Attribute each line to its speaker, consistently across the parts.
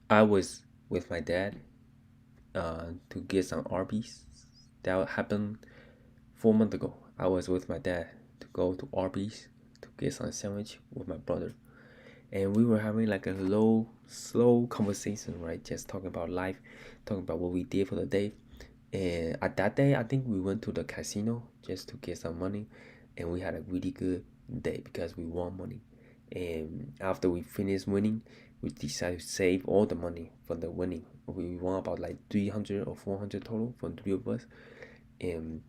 Speaker 1: I was with my dad to get some Arby's. That happened 4 months ago. I was with my dad to go to Arby's to get some sandwich with my brother, and we were having like a low, slow conversation, right? Just talking about life, talking about what we did for the day. And at that day, I think we went to the casino just to get some money, and we had a really good day because we won money. And after we finished winning, we decided to save all the money from the winning. We won about like 300 or 400 total from three of us, and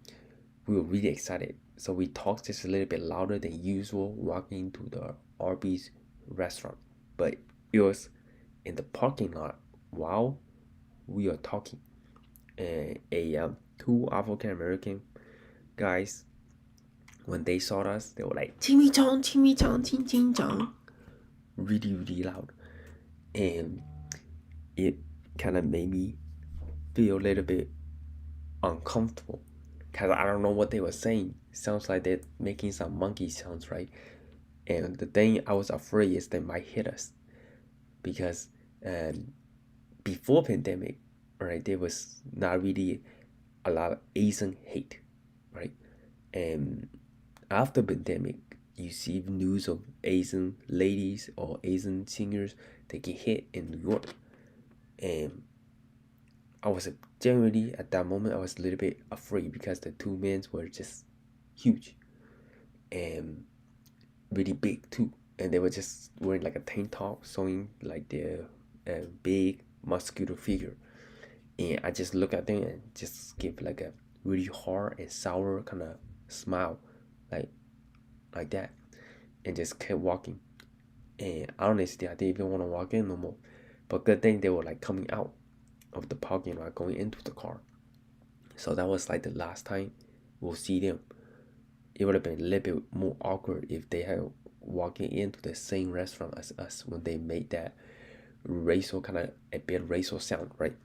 Speaker 1: we were really excited. So we talked just a little bit louder than usual walking into the Arby's restaurant. But it was in the parking lot while we are talking. And two African American guys, when they saw us, they were like, Chimichang, chimichang, ching, ching, chang. Really, really loud. And it kind of made me feel a little bit uncomfortable because I don't know what they were saying. Sounds like they're making some monkey sounds, right? And the thing I was afraid is they might hit us because um, before pandemic, right, there was not really a lot of Asian hate, right? And after pandemic, you see news of Asian ladies or Asian singers that get hit in New York, and I was generally at that moment I was a little bit afraid because the two men were just huge and really big too, and they were just wearing like a tank top, showing like their big muscular figure. And I just look at them and just give like a really hard and sour kind of smile, like like that, and just kept walking. And honestly, I didn't even want to walk in no more. But good thing they were like coming out of the parking lot, going into the car. So that was like the last time we'll see them. It would have been a little bit more awkward if they had walking into the same restaurant as us when they made that racial kind of a bit racial sound, right?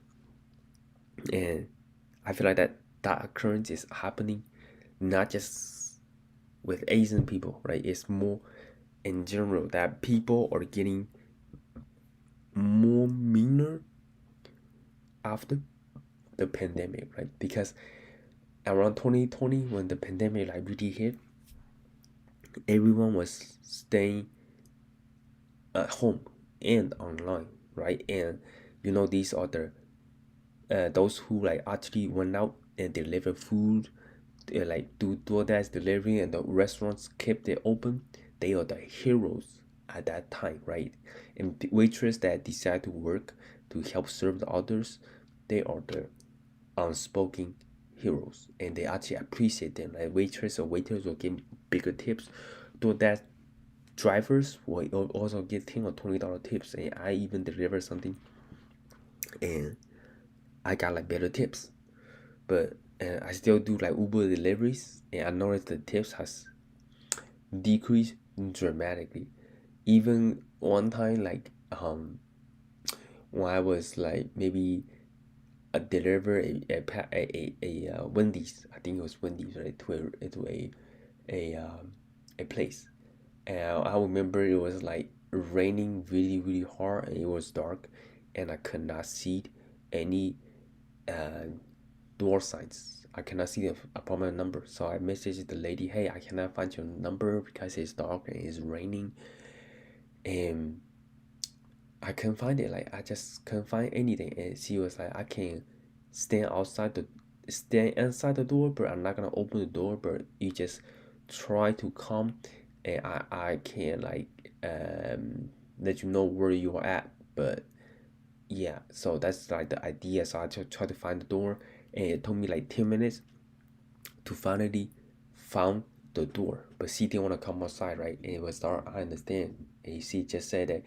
Speaker 1: And I feel like that occurrence is happening not just with Asian people, right? It's more in general that people are getting more meaner after the pandemic, right? Because around 2020, when the pandemic like really hit, everyone was staying at home and online, right? And these are the those who like actually went out and deliver food, like do DoorDash delivery, and the restaurants kept it open. They are the heroes at that time, right? And the waitress that decide to work to help serve the others, they are the unspoken heroes, and they actually appreciate them. Like waitress or waiters will give bigger tips. DoorDash drivers will also get $10 or $20 tips, and I even deliver something, and I got like better tips. But I still do like Uber deliveries, and I noticed the tips has decreased dramatically. Even one time, like when I was like maybe a deliver a Wendy's, I think it was Wendy's, right, to a place, and I remember it was like raining really really hard, and it was dark, and I could not see any uh, door signs. I cannot see the apartment number. So I messaged the lady, hey, I cannot find your number because it's dark and it's raining. And I couldn't find it. Like I just couldn't find anything. And she was like, I can stand inside the door, but I'm not gonna open the door, but you just try to come, and I can like let you know where you are at. But yeah, so that's like the idea. So I just try to find the door, and it took me like 10 minutes to finally found the door. But she didn't want to come outside, right? And it was dark. I understand. And she just said that,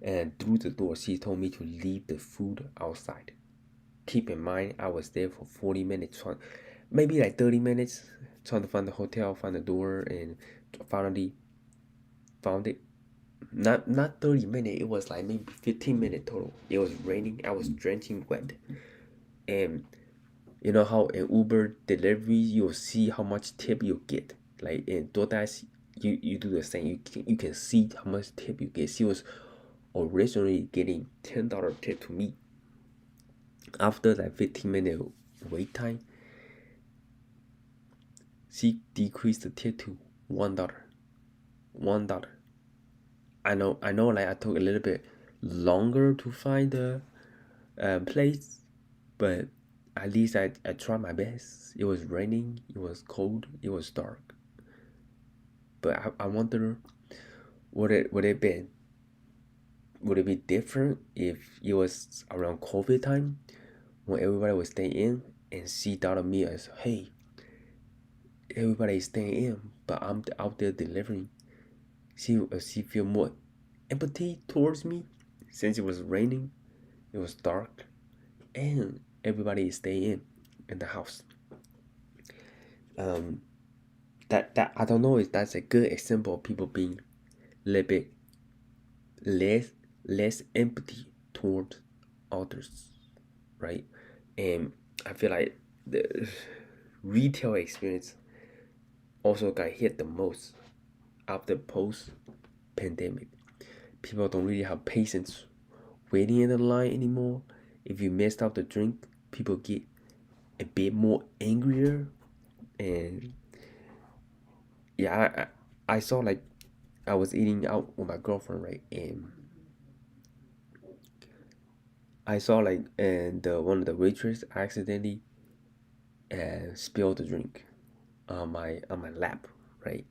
Speaker 1: and through the door, she told me to leave the food outside. Keep in mind, I was there for 40 minutes, maybe like 30 minutes, trying to find the hotel, find the door, and finally found it. Not 30 minutes. It was like maybe 15 minutes total. It was raining. I was drenching wet, and you know how in Uber delivery you'll see how much tip you get. Like in DoorDash, you do the same. You can see how much tip you get. She was originally getting $10 tip to me. After that 15-minute wait time, she decreased the tip to $1. $1. I know, like I took a little bit longer to find the place, but at least I tried my best. It was raining, it was cold, it was dark. But I wonder, would it be different if it was around COVID time when everybody was staying in and she thought of me as, hey, everybody is staying in, but I'm out there delivering. She feel more empathy towards me since it was raining, it was dark, and everybody is staying in the house. That I don't know if that's a good example of people being a little bit less empathy towards others, right? And I feel like the retail experience also got hit the most after post-pandemic. People don't really have patience waiting in the line anymore. If you messed up the drink, people get a bit more angrier. And yeah, I saw, like, I was eating out with my girlfriend, right? And I saw, like, and one of the waitress accidentally spilled the drink on my lap, right?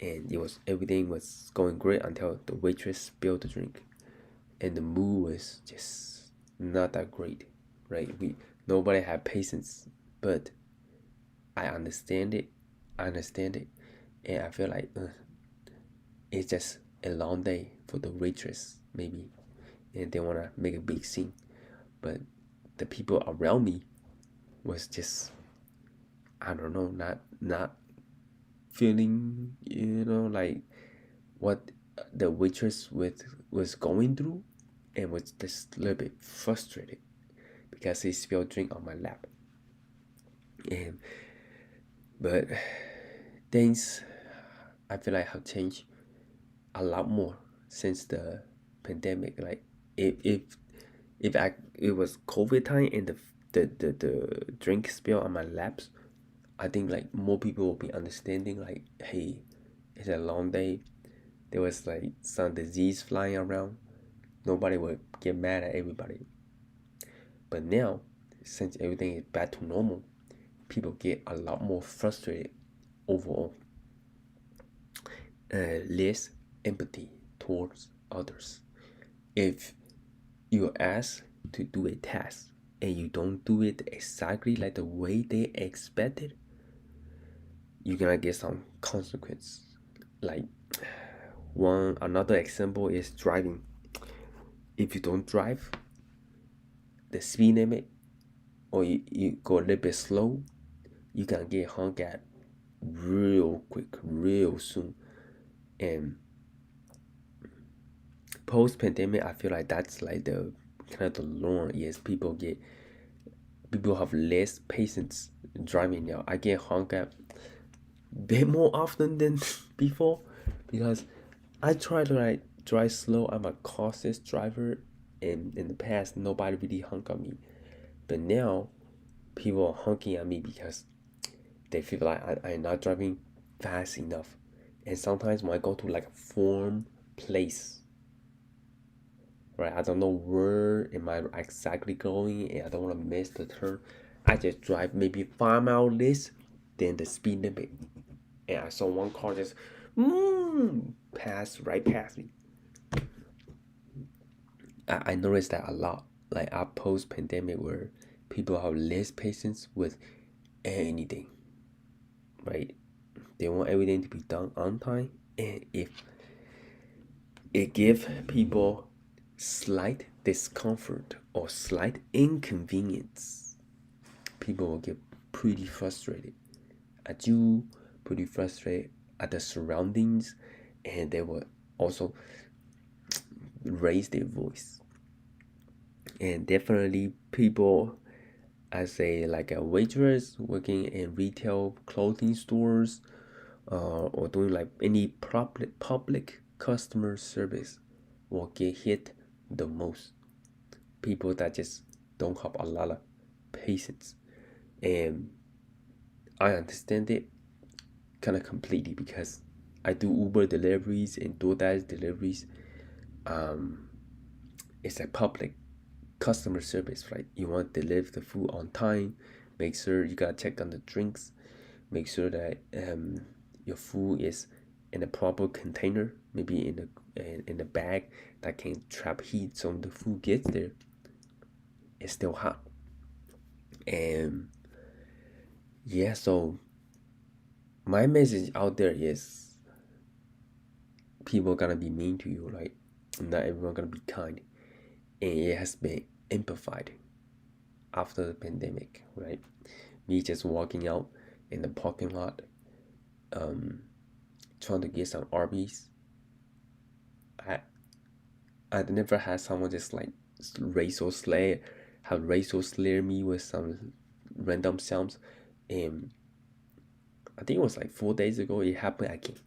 Speaker 1: And everything was going great until the waitress spilled the drink, and the mood was just not that great, right? Nobody had patience, but I understand it, and I feel like it's just a long day for the waitress, maybe, and they wanna make a big scene, but the people around me was just, I don't know, not feeling, like what the waitress was going through, and was just a little bit frustrated because he spilled drink on my lap. But things, I feel like, have changed a lot more since the pandemic. Like, if it was COVID time and the drink spill on my laps, I think, like, more people will be understanding, like, hey, it's a long day, there was, like, some disease flying around, nobody would get mad at everybody. But now, since everything is back to normal, people get a lot more frustrated overall. Less empathy towards others. If you're asked to do a task and you don't do it exactly like the way they expected, you're gonna get some consequence. Like, another example is driving. If you don't drive the speed limit, or you go a little bit slow, you can get honked at real quick, real soon. And post-pandemic, I feel like that's like the kind of the norm. Yes, people have less patience driving now. I get honked at a bit more often than before, because I try to, like, drive slow. I'm a cautious driver, and in the past nobody really honked at me, but now people are honking at me because they feel like I'm not driving fast enough. And sometimes when I go to, like, a foreign place, right, I don't know where am I exactly going, and I don't want to miss the turn, I just drive maybe 5 miles less than the speed limit, and I saw one car just pass right past me. I noticed that a lot, like, at post-pandemic, where people have less patience with anything, right? They want everything to be done on time, and if it gives people slight discomfort or slight inconvenience, people will get pretty frustrated at you, pretty frustrated at the surroundings, and they will also raise their voice. And definitely people, as a waitress working in retail clothing stores, or doing, like, any public customer service, will get hit the most. People that just don't have a lot of patience. And I understand it kind of completely because I do Uber deliveries and DoorDash deliveries. It's a public customer service, right? You want to deliver the food on time, make sure you gotta check on the drinks, make sure that your food is in a proper container, maybe in a bag that can trap heat, so when the food gets there, it's still hot. And yeah, so my message out there is people gonna be mean to you, right? Not everyone gonna be kind, and it has been amplified after the pandemic, right? Me just walking out in the parking lot, trying to get some Arby's. I'd never had someone just like have racial slur me with some random sounds. And I think it was like 4 days ago it happened again,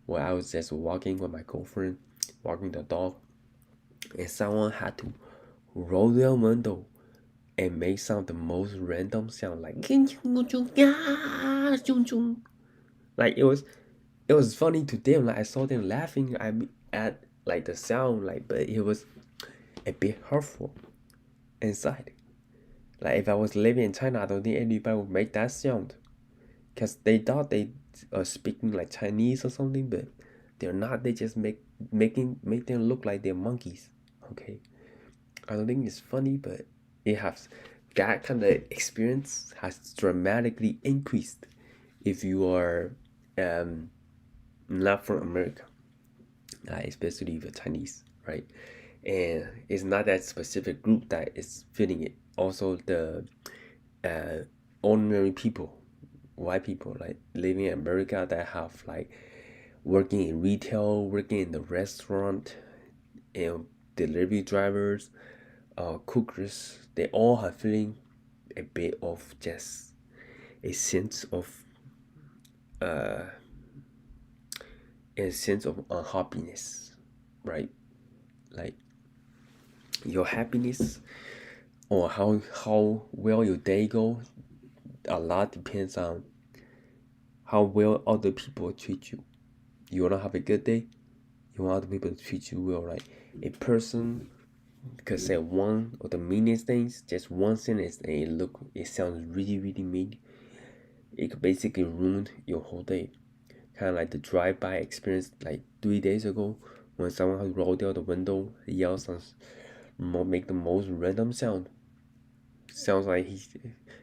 Speaker 1: where I was just walking with my girlfriend, walking the dog, and someone had to roll their window and make some of the most random sound like like it was funny to them. Like I saw them laughing at like the sound, like, but it was a bit hurtful inside. Like if I was living in China, I don't think anybody would make that sound, cause they thought they are speaking like Chinese or something, but they're not. They just make them look like they're monkeys. Okay, I don't think it's funny, but it has that kind of experience has dramatically increased if you are not from America, especially if you're Chinese, right? And it's not that specific group that is feeling it. Also, the ordinary people, white people, like living in America that have like working in retail, working in the restaurant, and delivery drivers, cookers, they all have feeling a bit of just a sense of unhappiness, right? Like your happiness or how well your day go, a lot depends on how well other people treat you. You wanna have a good day, you want other people to treat you well, right? A person could say one of the meanest things, just one sentence, and it sounds really, really mean. It could basically ruin your whole day. Kind of like the drive-by experience like 3 days ago when someone rolled out the window, yells and make the most random sound. Sounds like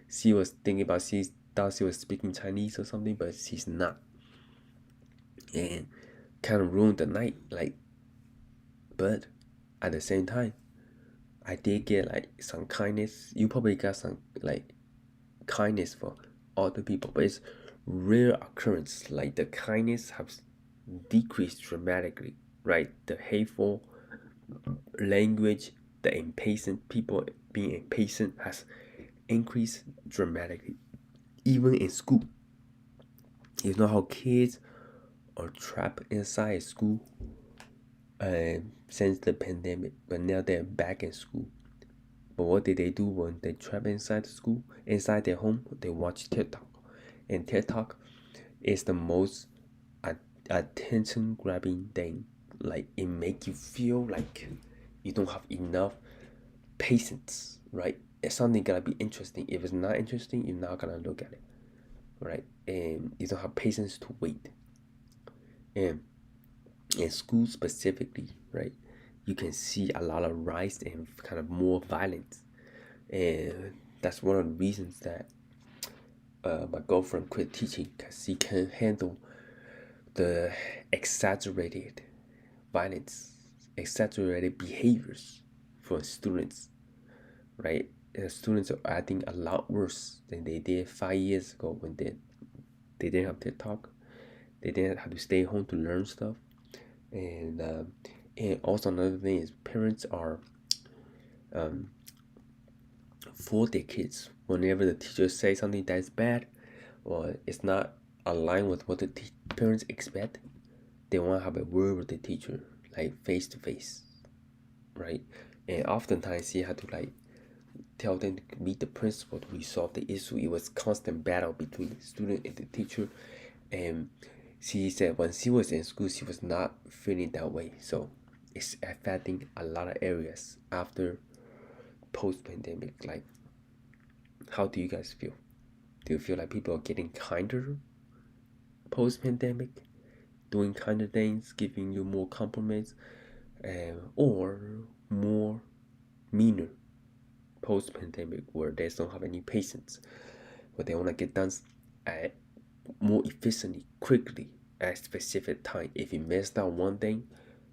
Speaker 1: she was thinking about she thought she was speaking Chinese or something, but she's not. And kind of ruined the night, like. But at the same time, I did get like some kindness. You probably got some like kindness for other people, but it's rare occurrence. Like the kindness has decreased dramatically, right? The hateful language, the impatient people being impatient has increased dramatically. Even in school, you know how kids are trapped inside school since the pandemic, but now they're back in school. But what did they do when they trap inside the school, inside their home? They watch TikTok, and TikTok is the most attention grabbing thing. Like it make you feel like you don't have enough patience, right? It's something gonna be interesting. If it's not interesting, you're not gonna look at it, right? And you don't have patience to wait. And in school specifically, right, you can see a lot of rise and kind of more violence, and that's one of the reasons that my girlfriend quit teaching, because she can't handle the exaggerated violence, exaggerated behaviors for students, right? Students are acting a lot worse than they did 5 years ago when they didn't have TikTok. They didn't have to stay home to learn stuff. And also another thing is parents are for their kids. Whenever the teacher says something that's bad or it's not aligned with what the parents expect, they want to have a word with the teacher, like face to face. right? And oftentimes he had to like tell them to meet the principal to resolve the issue. It was constant battle between the student and the teacher. And she said when she was in school, she was not feeling that way. So it's affecting a lot of areas after post-pandemic. Like, how do you guys feel? Do you feel like people are getting kinder post-pandemic, doing kinder things, giving you more compliments, or more meaner post-pandemic, where they don't have any patience, where they want to get done at more efficiently, quickly, at a specific time? If you messed up one thing,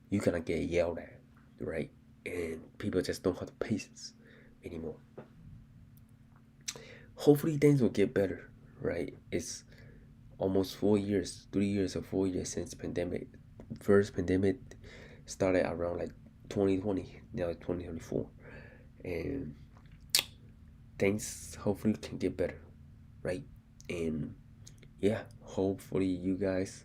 Speaker 1: you're gonna get yelled at, right? And people just don't have the patience anymore. Hopefully things will get better, right? It's almost 4 years, 3 years or 4 years since pandemic. First pandemic started around like 2020, now it's 2024, and things hopefully can get better, right? And yeah, hopefully you guys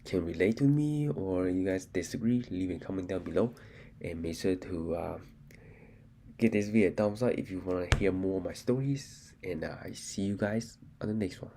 Speaker 1: can relate to me, or you guys disagree. Leave a comment down below, and make sure to give this video a thumbs up if you want to hear more of my stories. And I see you guys on the next one.